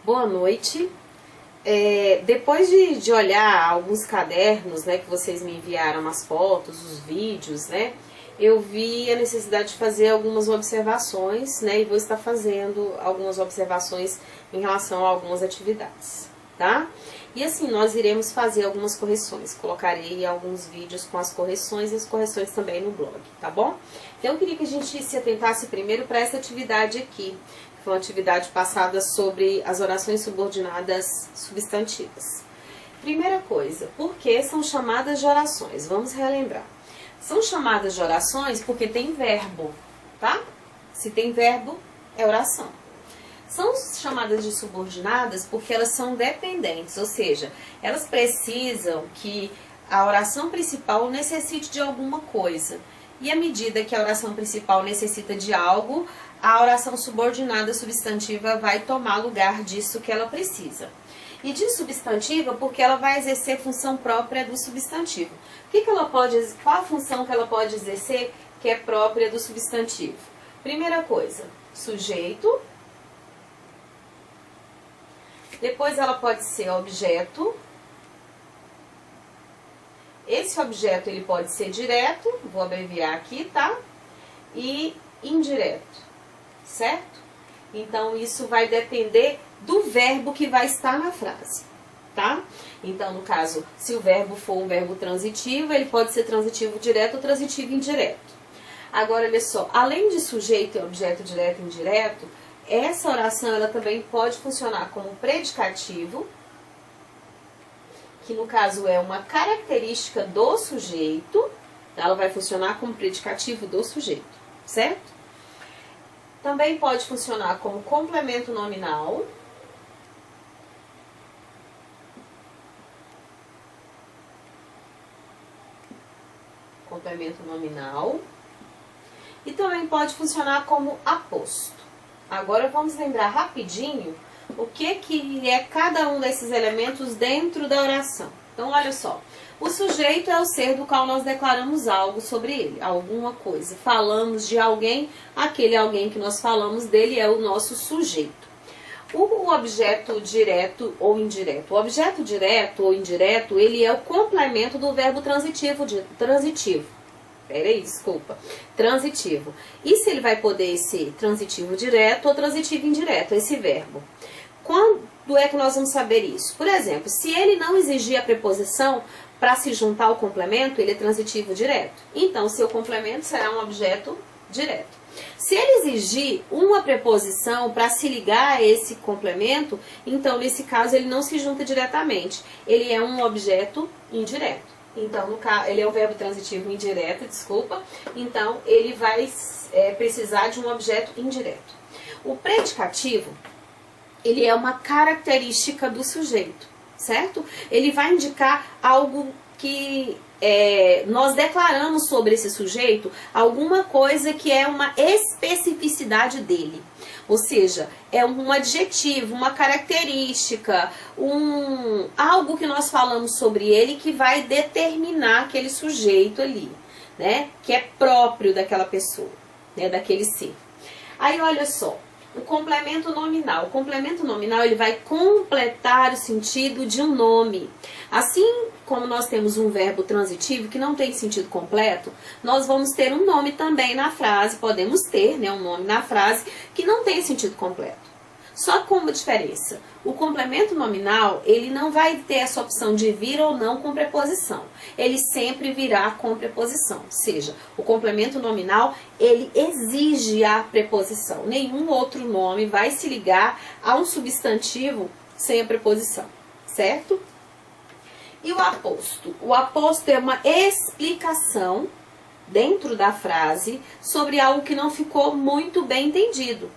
Boa noite. Depois de olhar alguns cadernos, né, que vocês me enviaram as fotos, os vídeos, né, eu vi a necessidade de fazer algumas observações, né, e vou estar fazendo algumas observações em relação a algumas atividades, tá? E assim, nós iremos fazer algumas correções, colocarei alguns vídeos com as correções e as correções também no blog, tá bom? Então eu queria que a gente se atentasse primeiro para essa atividade aqui, que foi uma atividade passada sobre as orações subordinadas substantivas. Primeira coisa, por que são chamadas de orações? Vamos relembrar. São chamadas de orações porque tem verbo, tá? Se tem verbo, é oração. São chamadas de subordinadas porque elas são dependentes, ou seja, elas precisam que a oração principal necessite de alguma coisa. E à medida que a oração principal necessita de algo, a oração subordinada substantiva vai tomar lugar disso que ela precisa. E de substantiva porque ela vai exercer função própria do substantivo. Qual a função que ela pode exercer que é própria do substantivo? Primeira coisa, sujeito. Depois ela pode ser objeto. Esse objeto ele pode ser direto, vou abreviar aqui, tá? E indireto, certo? Então isso vai depender do verbo que vai estar na frase, tá? Então no caso, se o verbo for um verbo transitivo, ele pode ser transitivo direto ou transitivo indireto. Agora olha só, além de sujeito e objeto direto e indireto, essa oração ela também pode funcionar como predicativo, que no caso é uma característica do sujeito, ela vai funcionar como predicativo do sujeito, certo? Também pode funcionar como complemento nominal. Complemento nominal. E também pode funcionar como aposto. Agora vamos lembrar rapidinho o que é cada um desses elementos dentro da oração. Então olha só, o sujeito é o ser do qual nós declaramos algo sobre ele, alguma coisa. Falamos de alguém, aquele alguém que nós falamos dele é o nosso sujeito. O objeto direto ou indireto. O objeto direto ou indireto, ele é o complemento do verbo transitivo. Transitivo. E se ele vai poder ser transitivo direto ou transitivo indireto, esse verbo? Quando é que nós vamos saber isso? Por exemplo, se ele não exigir a preposição para se juntar ao complemento, ele é transitivo direto. Então, seu complemento será um objeto direto. Se ele exigir uma preposição para se ligar a esse complemento, então, nesse caso, ele não se junta diretamente. Ele é um objeto indireto. Então, no caso, ele é um verbo transitivo indireto, então ele vai precisar de um objeto indireto. O predicativo, ele é uma característica do sujeito, certo? Ele vai indicar algo que nós declaramos sobre esse sujeito, alguma coisa que é uma especificidade dele. Ou seja, é um adjetivo, uma característica, algo que nós falamos sobre ele que vai determinar aquele sujeito ali, né? Que é próprio daquela pessoa, né? Daquele ser. Aí olha só, o complemento nominal. O complemento nominal ele vai completar o sentido de um nome. Assim como nós temos um verbo transitivo que não tem sentido completo, nós vamos ter um nome também na frase, podemos ter, né, um nome na frase que não tem sentido completo. Só com uma diferença, o complemento nominal, ele não vai ter essa opção de vir ou não com preposição. Ele sempre virá com preposição, ou seja, o complemento nominal, ele exige a preposição. Nenhum outro nome vai se ligar a um substantivo sem a preposição, certo? E o aposto? O aposto é uma explicação dentro da frase sobre algo que não ficou muito bem entendido,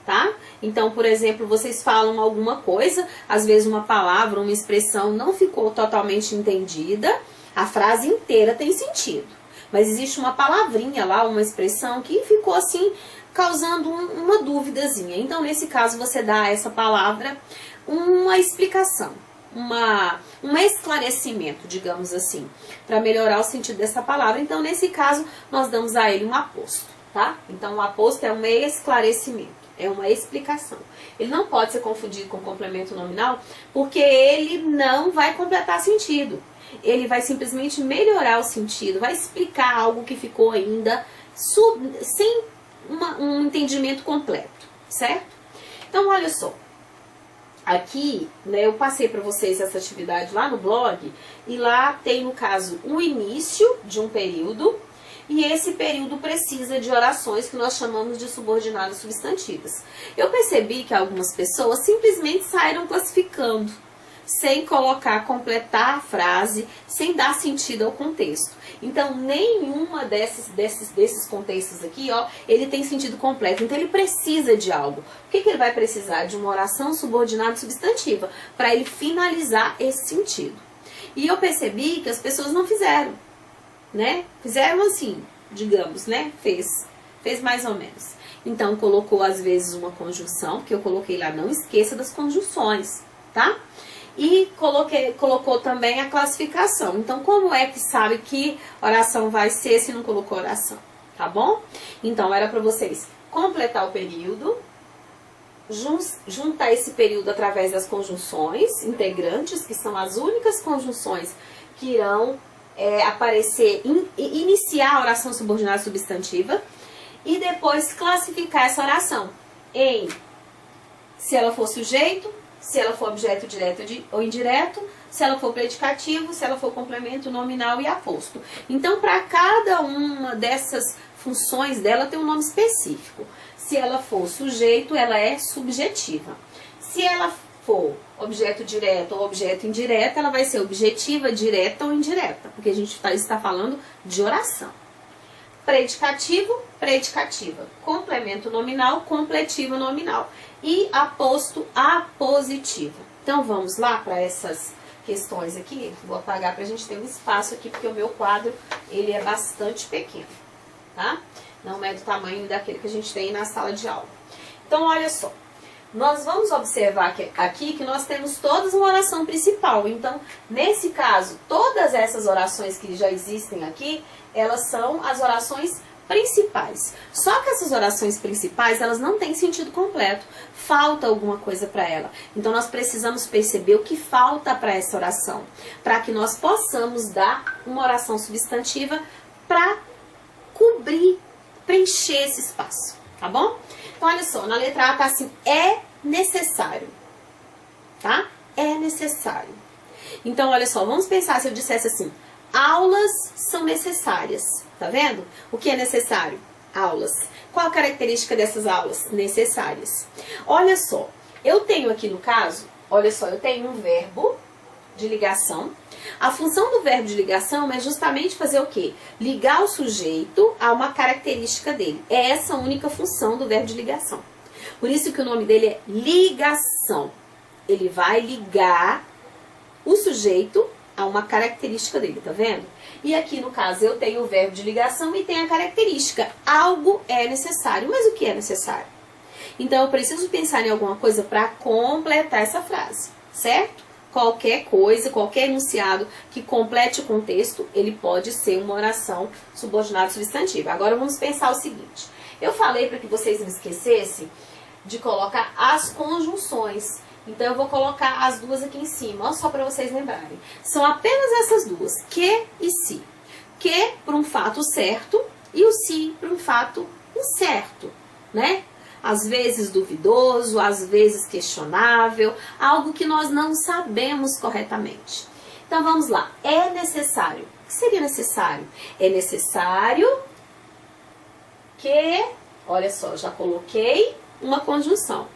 tá? Então, por exemplo, vocês falam alguma coisa, às vezes uma palavra, uma expressão não ficou totalmente entendida, a frase inteira tem sentido. Mas existe uma palavrinha lá, uma expressão que ficou assim, causando uma duvidazinha. Então, nesse caso, você dá a essa palavra uma explicação. Um esclarecimento, digamos assim, para melhorar o sentido dessa palavra. Então, nesse caso, nós damos a ele um aposto, tá? Então, o aposto é um esclarecimento. É uma explicação. Ele não pode ser confundido com complemento nominal, porque ele não vai completar sentido. Ele vai simplesmente melhorar o sentido, vai explicar algo que ficou ainda sem um entendimento completo, certo? Então, olha só. Aqui, né, eu passei para vocês essa atividade lá no blog, e lá tem, no caso, o início de um período, e esse período precisa de orações que nós chamamos de subordinadas substantivas. Eu percebi que algumas pessoas simplesmente saíram classificando, sem completar a frase, sem dar sentido ao contexto. Então, nenhuma desses contextos aqui, ó, ele tem sentido completo. Então, ele precisa de algo. O que ele vai precisar? De uma oração subordinada substantiva, para ele finalizar esse sentido. E eu percebi que as pessoas não fizeram, né? Fizeram assim, digamos, né? Fez mais ou menos. Então, colocou às vezes uma conjunção, que eu coloquei lá, não esqueça das conjunções, tá? E colocou também a classificação. Então, como é que sabe que oração vai ser se não colocou oração? Tá bom? Então, era para vocês completar o período, juntar esse período através das conjunções integrantes, que são as únicas conjunções que irão aparecer, iniciar a oração subordinada substantiva, e depois classificar essa oração em se ela for sujeito, se ela for objeto direto ou indireto, se ela for predicativo, se ela for complemento nominal e aposto. Então, para cada uma dessas funções dela tem um nome específico. Se ela for sujeito, ela é subjetiva. Se ela for objeto direto ou objeto indireto, ela vai ser objetiva, direta ou indireta, porque a gente está falando de oração. Predicativo, predicativa. Complemento nominal, completiva nominal. E aposto, apositiva. Então, vamos lá para essas questões aqui. Vou apagar para a gente ter um espaço aqui, porque o meu quadro, ele é bastante pequeno, tá? Não é do tamanho daquele que a gente tem na sala de aula. Então, olha só. Nós vamos observar aqui que nós temos todas uma oração principal. Então, nesse caso, todas essas orações que já existem aqui, elas são as orações principais. Só que essas orações principais, elas não têm sentido completo. Falta alguma coisa para ela. Então, nós precisamos perceber o que falta para essa oração, para que nós possamos dar uma oração substantiva para cobrir, preencher esse espaço. Tá bom? Então, olha só, na letra A tá assim, é necessário, tá? É necessário. Então, olha só, vamos pensar se eu dissesse assim, aulas são necessárias, tá vendo? O que é necessário? Aulas. Qual a característica dessas aulas? Necessárias. Olha só, eu tenho aqui no caso, olha só, eu tenho um verbo de ligação. A função do verbo de ligação é justamente fazer o quê? Ligar o sujeito a uma característica dele. É essa a única função do verbo de ligação. Por isso que o nome dele é ligação. Ele vai ligar o sujeito a uma característica dele, tá vendo? E aqui no caso eu tenho o verbo de ligação e tem a característica. Algo é necessário. Mas o que é necessário? Então eu preciso pensar em alguma coisa para completar essa frase, certo? Qualquer coisa, qualquer enunciado que complete o contexto, ele pode ser uma oração subordinada substantiva. Agora vamos pensar o seguinte. Eu falei para que vocês não esquecessem de colocar as conjunções. Então eu vou colocar as duas aqui em cima, ó, só para vocês lembrarem. São apenas essas duas, que e se. Que por um fato certo e o se por um fato incerto, né? Às vezes duvidoso, às vezes questionável, algo que nós não sabemos corretamente. Então vamos lá, é necessário. O que seria necessário? É necessário que, olha só, já coloquei uma conjunção,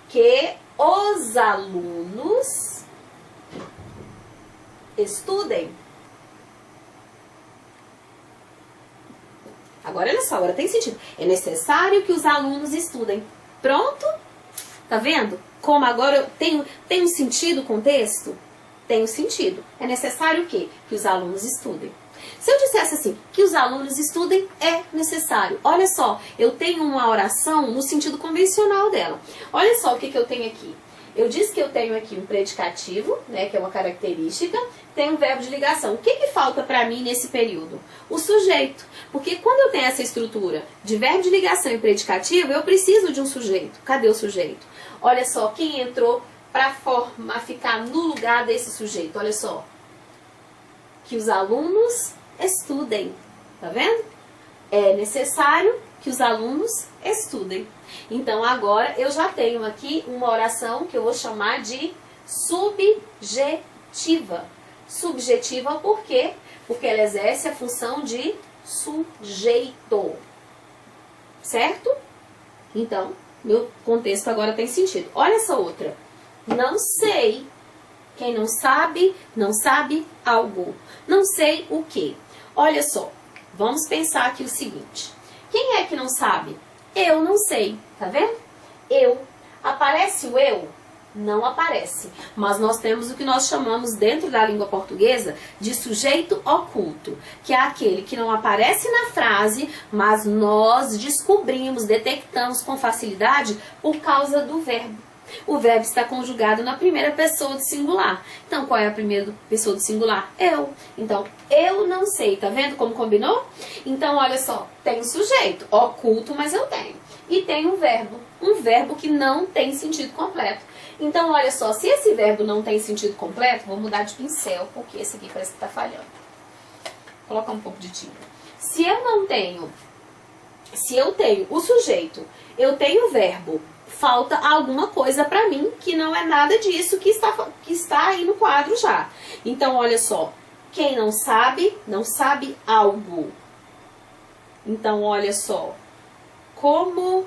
que os alunos estudem. Agora, olha só, agora tem sentido. É necessário que os alunos estudem. Pronto? Tá vendo? Como agora tem um sentido o contexto? Tem um sentido. É necessário o quê? Que os alunos estudem. Se eu dissesse assim, que os alunos estudem, é necessário. Olha só, eu tenho uma oração no sentido convencional dela. Olha só o que eu tenho aqui. Eu disse que eu tenho aqui um predicativo, né, que é uma característica, tem um verbo de ligação. O que que falta para mim nesse período? O sujeito. Porque quando eu tenho essa estrutura de verbo de ligação e predicativo, eu preciso de um sujeito. Cadê o sujeito? Olha só, quem entrou para ficar no lugar desse sujeito? Olha só. Que os alunos estudem. Tá vendo? É necessário que os alunos estudem. Então, agora eu já tenho aqui uma oração que eu vou chamar de subjetiva. Subjetiva por quê? Porque ela exerce a função de sujeito. Certo? Então, meu contexto agora tem sentido. Olha essa outra. Não sei. Quem não sabe algo. Não sei o quê. Olha só. Vamos pensar aqui o seguinte. Quem é que não sabe? Eu não sei, tá vendo? Eu. Aparece o eu? Não aparece. Mas nós temos o que nós chamamos dentro da língua portuguesa de sujeito oculto, que é aquele que não aparece na frase, mas nós descobrimos, detectamos com facilidade por causa do verbo. O verbo está conjugado na primeira pessoa do singular. Então, qual é a primeira pessoa do singular? Eu. Então, eu não sei. Tá vendo como combinou? Então, olha só. Tem um sujeito oculto, mas eu tenho. E tem um verbo. Um verbo que não tem sentido completo. Então, olha só. Se esse verbo não tem sentido completo, vou mudar de pincel, porque esse aqui parece que está falhando. Vou colocar um pouco de tinta. Se eu tenho o sujeito, eu tenho o verbo, falta alguma coisa para mim que não é nada disso que está aí no quadro já. Então, olha só. Quem não sabe algo. Então, olha só. Como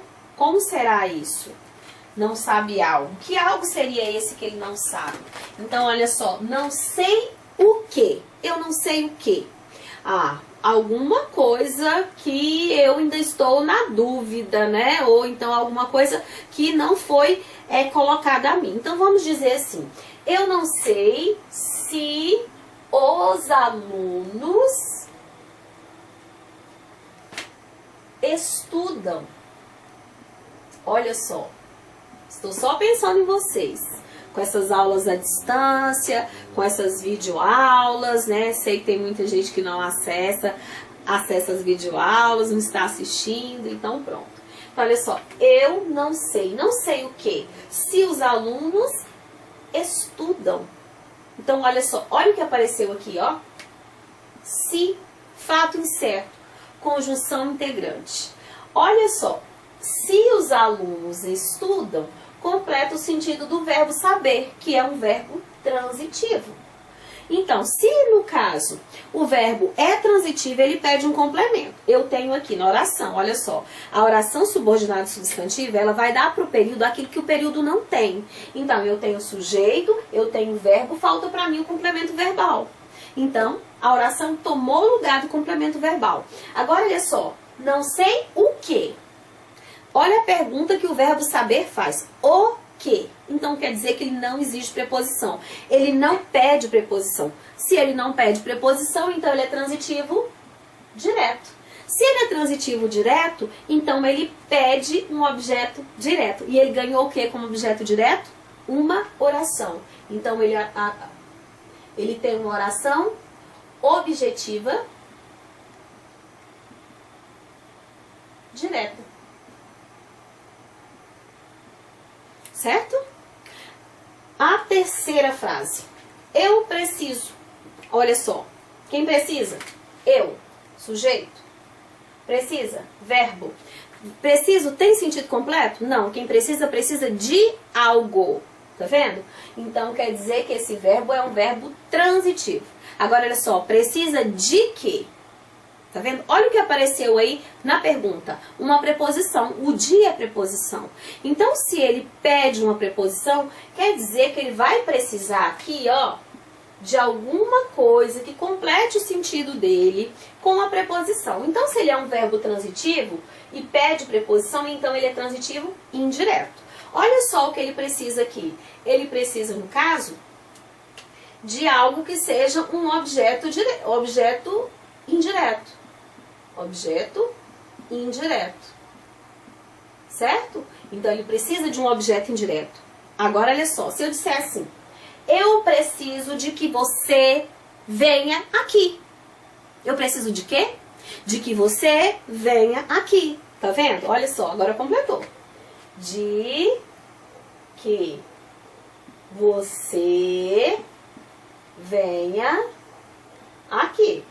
será isso? Não sabe algo. Que algo seria esse que ele não sabe? Então, olha só. Não sei o quê. Eu não sei o quê. Alguma coisa que eu ainda estou na dúvida, né? Ou então alguma coisa que não foi colocada a mim. Então vamos dizer assim, eu não sei se os alunos estudam. Olha só, estou só pensando em vocês. Com essas aulas à distância, com essas videoaulas, né? Sei que tem muita gente que não acessa as videoaulas, não está assistindo, então pronto. Então, olha só, eu não sei o quê? Se os alunos estudam. Então, olha só, olha o que apareceu aqui, ó. Se, fato incerto, conjunção integrante. Olha só, se os alunos estudam, completa o sentido do verbo saber, que é um verbo transitivo. Então, se no caso o verbo é transitivo, ele pede um complemento. Eu tenho aqui na oração, olha só, a oração subordinada substantiva, ela vai dar para o período aquilo que o período não tem. Então, eu tenho sujeito, eu tenho verbo, falta para mim o complemento verbal. Então, a oração tomou lugar do complemento verbal. Agora, olha só, não sei o quê. Olha a pergunta que o verbo saber faz. O quê? Então quer dizer que ele não exige preposição. Ele não pede preposição. Se ele não pede preposição, então ele é transitivo direto. Se ele é transitivo direto, então ele pede um objeto direto. E ele ganhou o que como objeto direto? Uma oração. Então ele tem uma oração objetiva direta. Certo? A terceira frase. Eu preciso. Olha só. Quem precisa? Eu. Sujeito. Precisa. Verbo. Preciso tem sentido completo? Não. Quem precisa de algo. Tá vendo? Então quer dizer que esse verbo é um verbo transitivo. Agora olha só. Precisa de quê? Tá vendo? Olha o que apareceu aí na pergunta. Uma preposição. O de é preposição. Então, se ele pede uma preposição, quer dizer que ele vai precisar aqui, ó, de alguma coisa que complete o sentido dele com a preposição. Então, se ele é um verbo transitivo e pede preposição, então ele é transitivo indireto. Olha só o que ele precisa aqui. Ele precisa, no caso, de algo que seja um objeto indireto. Objeto indireto. Certo? Então, ele precisa de um objeto indireto. Agora, olha só, se eu disser assim, eu preciso de que você venha aqui. Eu preciso de quê? De que você venha aqui. Tá vendo? Olha só, agora completou. De que você venha aqui.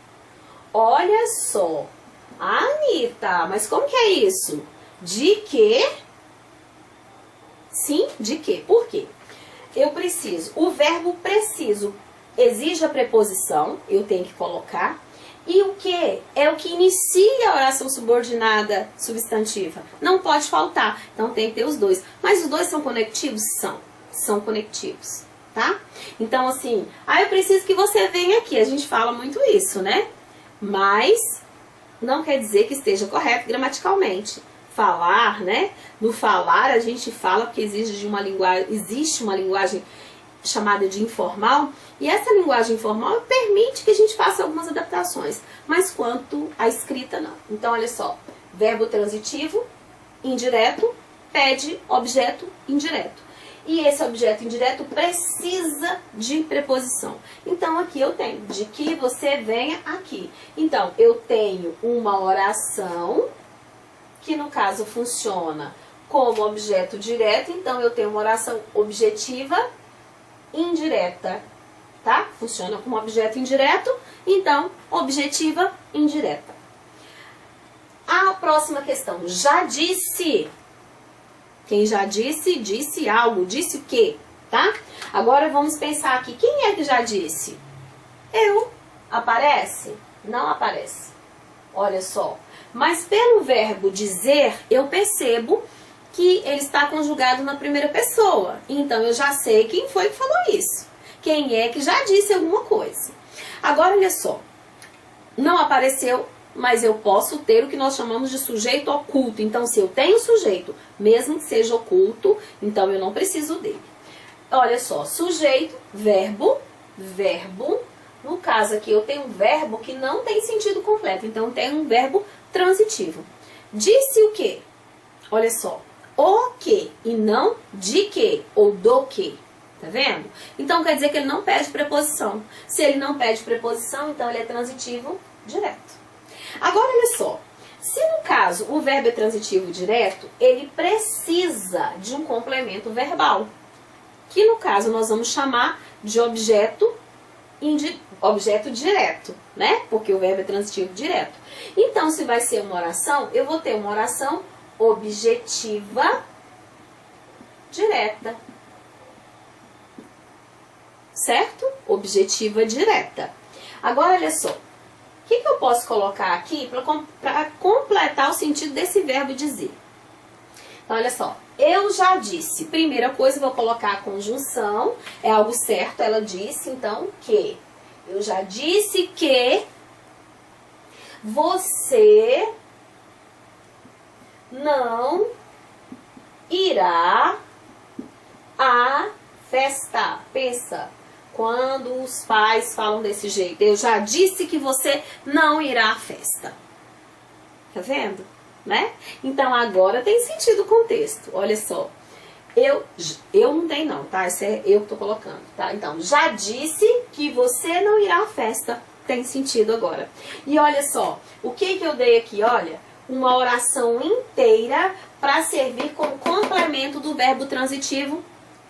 Olha só. Anitta, mas como que é isso? De que? Sim, de que? Por quê? Eu preciso. O verbo preciso exige a preposição, eu tenho que colocar. E o que? É o que inicia a oração subordinada substantiva. Não pode faltar. Então tem que ter os dois. Mas os dois são conectivos? São conectivos, tá? Então assim, eu preciso que você venha aqui. A gente fala muito isso, né? Mas não quer dizer que esteja correto gramaticalmente. Falar, né? No falar a gente fala porque existe uma linguagem chamada de informal, e essa linguagem informal permite que a gente faça algumas adaptações, mas quanto à escrita não. Então olha só, verbo transitivo indireto pede objeto indireto, e esse objeto indireto precisa de preposição. Então aqui eu tenho de que você venha aqui. Então eu tenho uma oração que no caso funciona como objeto direto, então eu tenho uma oração objetiva indireta, tá? Funciona como objeto indireto, então objetiva indireta. A próxima questão, já disse. Quem já disse, disse algo, disse o quê, tá? Agora vamos pensar aqui, quem é que já disse? Eu. Aparece? Não aparece. Olha só. Mas pelo verbo dizer, eu percebo que ele está conjugado na primeira pessoa. Então eu já sei quem foi que falou isso. Quem é que já disse alguma coisa. Agora olha só. Não apareceu, mas eu posso ter o que nós chamamos de sujeito oculto. Então se eu tenho sujeito, mesmo que seja oculto, então eu não preciso dele. Olha só, sujeito, verbo. No caso aqui eu tenho um verbo que não tem sentido completo. Então tem um verbo transitivo. Disse o quê? Olha só. O que e não de que ou do que. Tá vendo? Então quer dizer que ele não pede preposição. Se ele não pede preposição, então ele é transitivo direto. Agora olha só. Se no caso o verbo é transitivo direto, ele precisa de um complemento verbal. Que no caso nós vamos chamar de objeto direto, né? Porque o verbo é transitivo direto. Então se vai ser uma oração, eu vou ter uma oração objetiva direta. Certo? Objetiva direta. Agora, olha só. O que eu posso colocar aqui para completar o sentido desse verbo dizer? Então, olha só. Eu já disse. Primeira coisa, eu vou colocar a conjunção. É algo certo, ela disse, então, que. Eu já disse que você não irá à festa. Pensa, quando os pais falam desse jeito, eu já disse que você não irá à festa. Tá vendo? Né? Então agora tem sentido o contexto. Olha só. Eu não tenho não, tá? Isso é eu que tô colocando, tá? Então, já disse que você não irá à festa. Tem sentido agora. E olha só, o que eu dei aqui? Olha, uma oração inteira para servir como complemento do verbo transitivo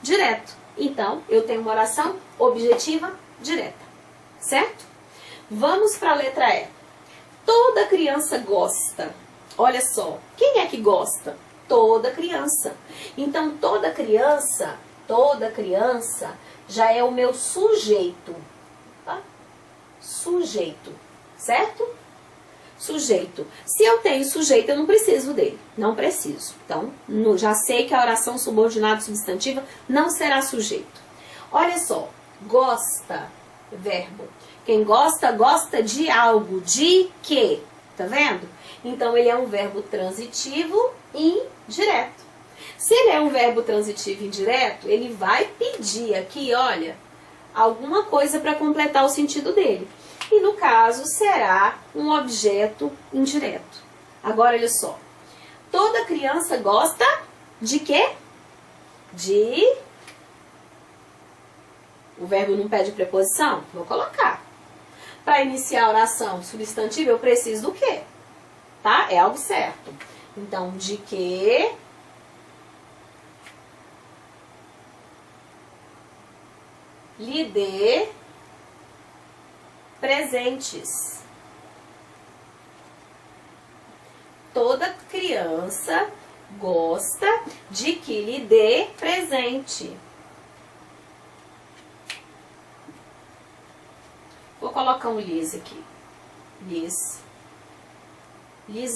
direto. Então, eu tenho uma oração objetiva direta. Certo? Vamos para a letra E. Toda criança gosta. Olha só, quem é que gosta? Toda criança. Então, toda criança já é o meu sujeito. Tá? Sujeito. Certo? Sujeito. Se eu tenho sujeito, eu não preciso dele. Não preciso. Então, já sei que a oração subordinada substantiva não será sujeito. Olha só. Gosta. Verbo. Quem gosta, gosta de algo. De quê? Tá vendo? Então, ele é um verbo transitivo indireto. Se ele é um verbo transitivo indireto, ele vai pedir aqui, olha, alguma coisa para completar o sentido dele. E no caso, será um objeto indireto. Agora, olha só. Toda criança gosta de quê? De O verbo não pede preposição? Vou colocar. Para iniciar a oração substantiva, eu preciso do quê? Tá? É algo certo. Então, de que lhe dê presentes. Toda criança gosta de que lhe dê presente. Vou colocar um lhes aqui. Lhes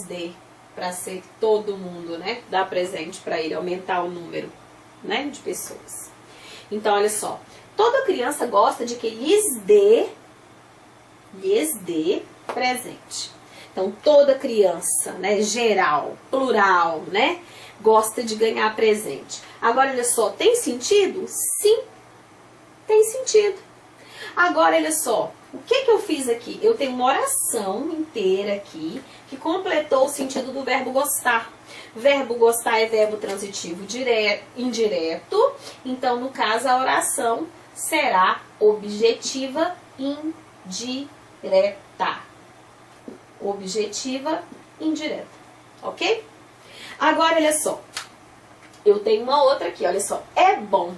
dê, para ser todo mundo, né? Dar presente para ele, aumentar o número, né, de pessoas. Então, olha só. Toda criança gosta de que lhes dê presente. Então, toda criança, né, geral, plural, né, gosta de ganhar presente. Agora, olha só, tem sentido? Sim, tem sentido. Agora, olha só, o que eu fiz aqui? Eu tenho uma oração inteira aqui que completou o sentido do verbo gostar. Verbo gostar é verbo transitivo indireto. Então, no caso, a oração será objetiva indireta. Objetiva indireta. Ok? Agora, olha só. Eu tenho uma outra aqui, olha só. É bom.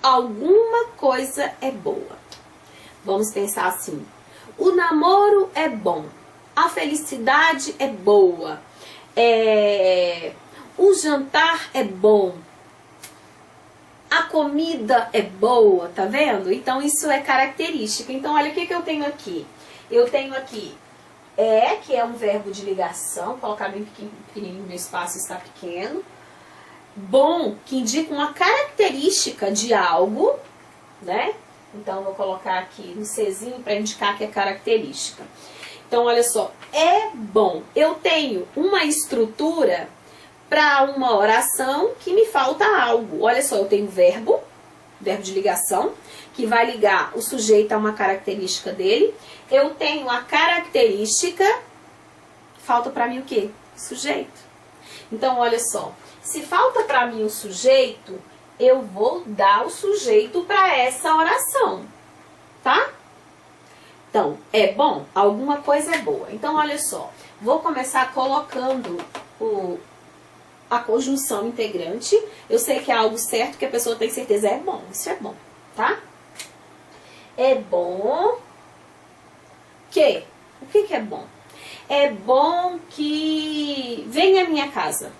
Alguma coisa é boa. Vamos pensar assim. O namoro é bom. A felicidade é boa. O jantar é bom. A comida é boa, tá vendo? Então, isso é característica. Então, olha o que eu tenho aqui. Eu tenho aqui que é um verbo de ligação. Vou colocar bem pequenininho, meu espaço está pequeno. Bom, que indica uma característica de algo, né? Então, vou colocar aqui no Czinho para indicar que é característica. Então, olha só, é bom. Eu tenho uma estrutura para uma oração que me falta algo. Olha só, eu tenho verbo de ligação, que vai ligar o sujeito a uma característica dele. Eu tenho a característica, falta para mim o quê? Sujeito. Então, olha só, se falta para mim o sujeito, eu vou dar o sujeito para essa oração, tá? Então, é bom? Alguma coisa é boa. Então, olha só, vou começar colocando a conjunção integrante. Eu sei que é algo certo, que a pessoa tem certeza. É bom, isso é bom, tá? É bom que... O que é bom? É bom que venha à minha casa.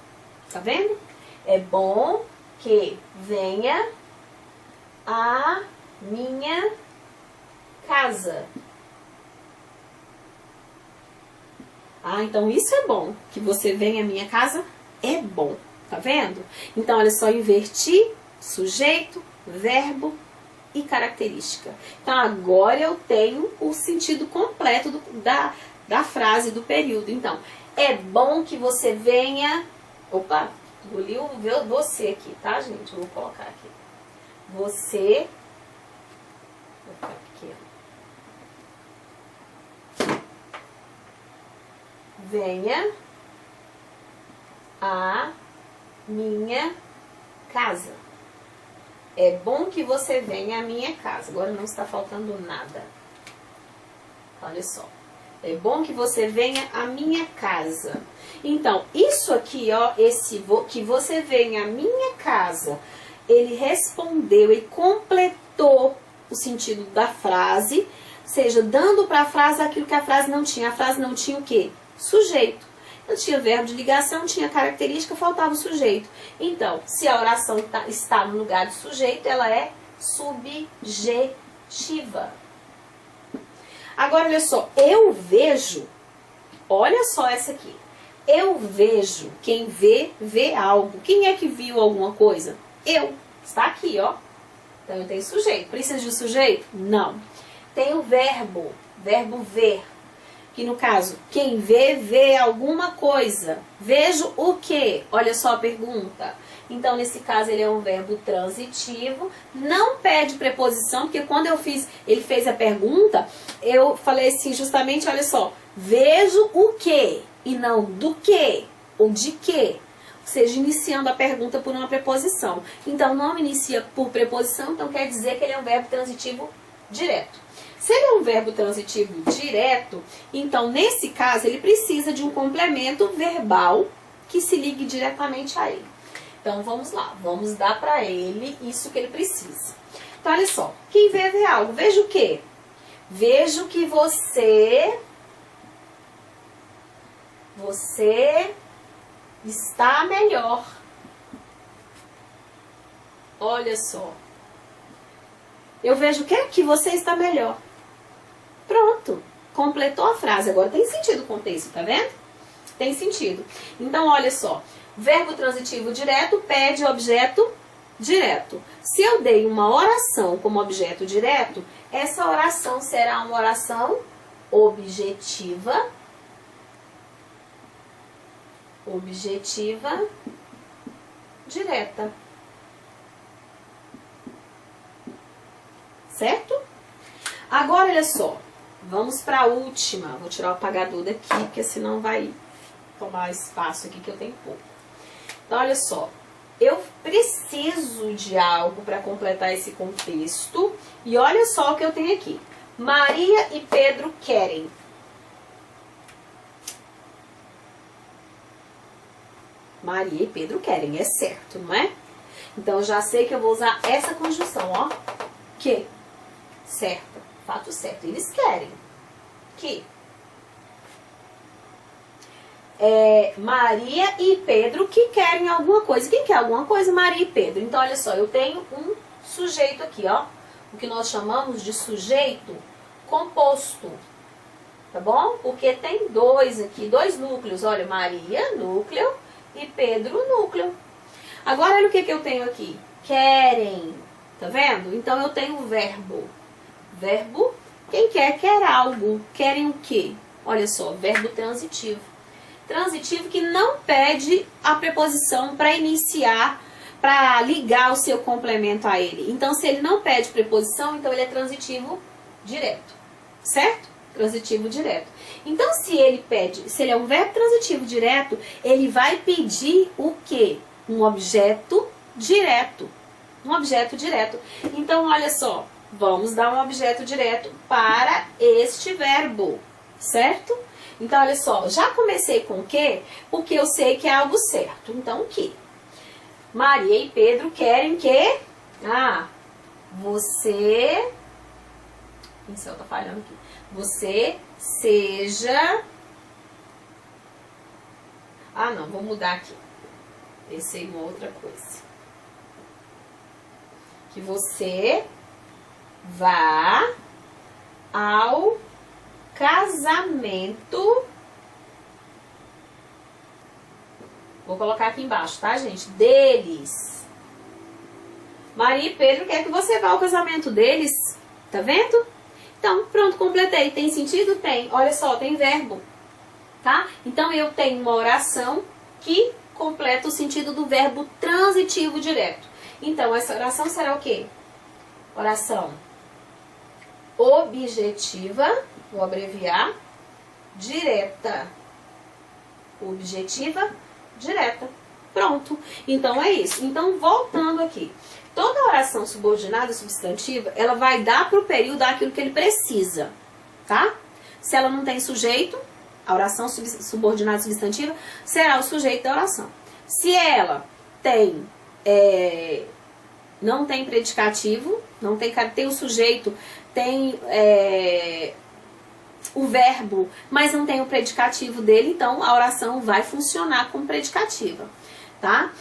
Tá vendo? É bom que venha à minha casa. Ah, então isso é bom. Que você venha à minha casa é bom. Tá vendo? Então, olha só, inverti sujeito, verbo e característica. Então, agora eu tenho o sentido completo da frase, do período. Então, é bom que você venha... Opa, engoli o você aqui, tá, gente? Eu vou colocar aqui. Você... Vou ficar pequeno. Venha à minha casa. É bom que você venha à minha casa. Agora não está faltando nada. Olha só. É bom que você venha à minha casa. Então, isso aqui, ó, que você venha à minha casa, ele respondeu e completou o sentido da frase, ou seja, dando para a frase aquilo que a frase não tinha. A frase não tinha o quê? Sujeito. Não tinha verbo de ligação, tinha característica, faltava o sujeito. Então, se a oração está no lugar do sujeito, ela é subjetiva. Agora, olha só, eu vejo, olha só essa aqui. Eu vejo, quem vê, vê algo. Quem é que viu alguma coisa? Eu. Está aqui, ó. Então, eu tenho sujeito. Precisa de sujeito? Não. Tem o verbo ver. Que no caso, quem vê, vê alguma coisa. Vejo o quê? Olha só a pergunta. Então, nesse caso, ele é um verbo transitivo. Não pede preposição, porque quando ele fez a pergunta, eu falei assim, justamente, olha só. Vejo o quê? E não do quê? Ou de quê? seja, iniciando a pergunta por uma preposição. Então, não inicia por preposição, então quer dizer que ele é um verbo transitivo direto. Se ele é um verbo transitivo direto, então, nesse caso, ele precisa de um complemento verbal que se ligue diretamente a ele. Então, vamos lá. Vamos dar para ele isso que ele precisa. Então, olha só. Quem vê algo. Veja o quê? Vejo que você está melhor. Olha só. Eu vejo o quê? Que você está melhor. Pronto. Completou a frase. Agora tem sentido o contexto, tá vendo? Tem sentido. Então, olha só. Verbo transitivo direto pede objeto direto. Se eu dei uma oração como objeto direto, essa oração será uma oração objetiva. Objetiva direta. Certo? Agora, olha só. Vamos para a última. Vou tirar o apagador daqui, porque senão vai tomar espaço aqui que eu tenho pouco. Então, olha só. Eu preciso de algo para completar esse contexto. E olha só o que eu tenho aqui. Maria e Pedro querem. Maria e Pedro querem, é certo, não é? Então, eu já sei que eu vou usar essa conjunção, ó. Que? Certo. Fato certo. Eles querem. Que? Maria e Pedro que querem alguma coisa. Quem quer alguma coisa? Maria e Pedro. Então, olha só, eu tenho um sujeito aqui, ó. O que nós chamamos de sujeito composto. Tá bom? Porque tem dois aqui, dois núcleos. Olha, Maria, núcleo, e Pedro, núcleo. Agora, olha o que eu tenho aqui. Querem. Tá vendo? Então, eu tenho o verbo. Verbo, quem quer algo. Querem o quê? Olha só, verbo transitivo. Transitivo que não pede a preposição para iniciar, para ligar o seu complemento a ele. Então, se ele não pede preposição, então ele é transitivo direto. Certo? Transitivo direto. Então, se ele é um verbo transitivo direto, ele vai pedir o quê? Um objeto direto. Um objeto direto. Então, olha só. Vamos dar um objeto direto para este verbo. Certo? Então, olha só, já comecei com o quê? Porque eu sei que é algo certo. Então, o quê? Maria e Pedro querem que... você... O pincel tá falhando aqui. Você seja... não, vou mudar aqui. Pensei em uma outra coisa. Que você vá ao casamento. Vou colocar aqui embaixo, tá, gente? Deles. Maria e Pedro quer que você vá ao casamento deles. Tá vendo? Então, pronto, completei. Tem sentido? Tem. Olha só, tem verbo. Tá? Então, eu tenho uma oração que completa o sentido do verbo transitivo direto. Então, essa oração será o quê? Oração objetiva, vou abreviar, direta. Objetiva, direta. Pronto. Então, é isso. Então, voltando aqui. Toda oração subordinada substantiva, ela vai dar para o período aquilo que ele precisa, tá? Se ela não tem sujeito, a oração subordinada substantiva será o sujeito da oração. Se ela tem, não tem predicativo, não tem o sujeito, tem o verbo, mas não tem o predicativo dele, então a oração vai funcionar como predicativa, tá?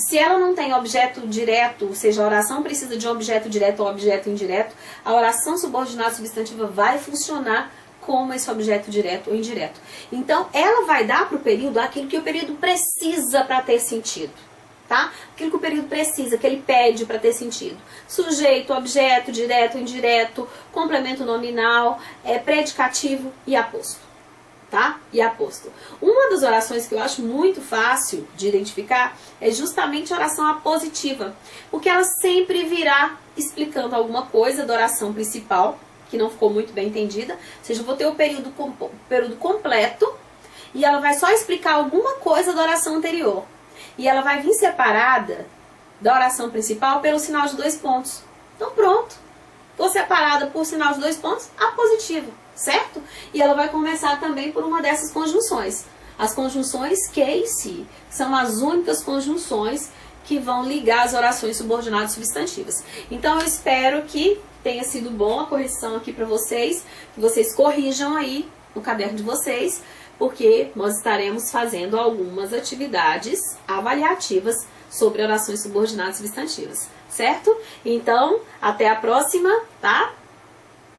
Se ela não tem objeto direto, ou seja, a oração precisa de um objeto direto ou objeto indireto, a oração subordinada substantiva vai funcionar como esse objeto direto ou indireto. Então, ela vai dar para o período aquilo que o período precisa para ter sentido, tá? Aquilo que o período precisa, que ele pede para ter sentido. Sujeito, objeto, direto, indireto, complemento nominal, predicativo e aposto. Tá? E aposto. Uma das orações que eu acho muito fácil de identificar é justamente a oração apositiva, porque ela sempre virá explicando alguma coisa da oração principal, que não ficou muito bem entendida, ou seja, eu vou ter o período completo, e ela vai só explicar alguma coisa da oração anterior. E ela vai vir separada da oração principal pelo sinal de 2 pontos. Então pronto. Estou separada por sinal de 2 pontos, apositiva, certo? E ela vai começar também por uma dessas conjunções. As conjunções que e se são as únicas conjunções que vão ligar as orações subordinadas substantivas. Então eu espero que tenha sido bom a correção aqui para vocês, que vocês corrijam aí no caderno de vocês, porque nós estaremos fazendo algumas atividades avaliativas sobre orações subordinadas substantivas, certo? Então, até a próxima, tá?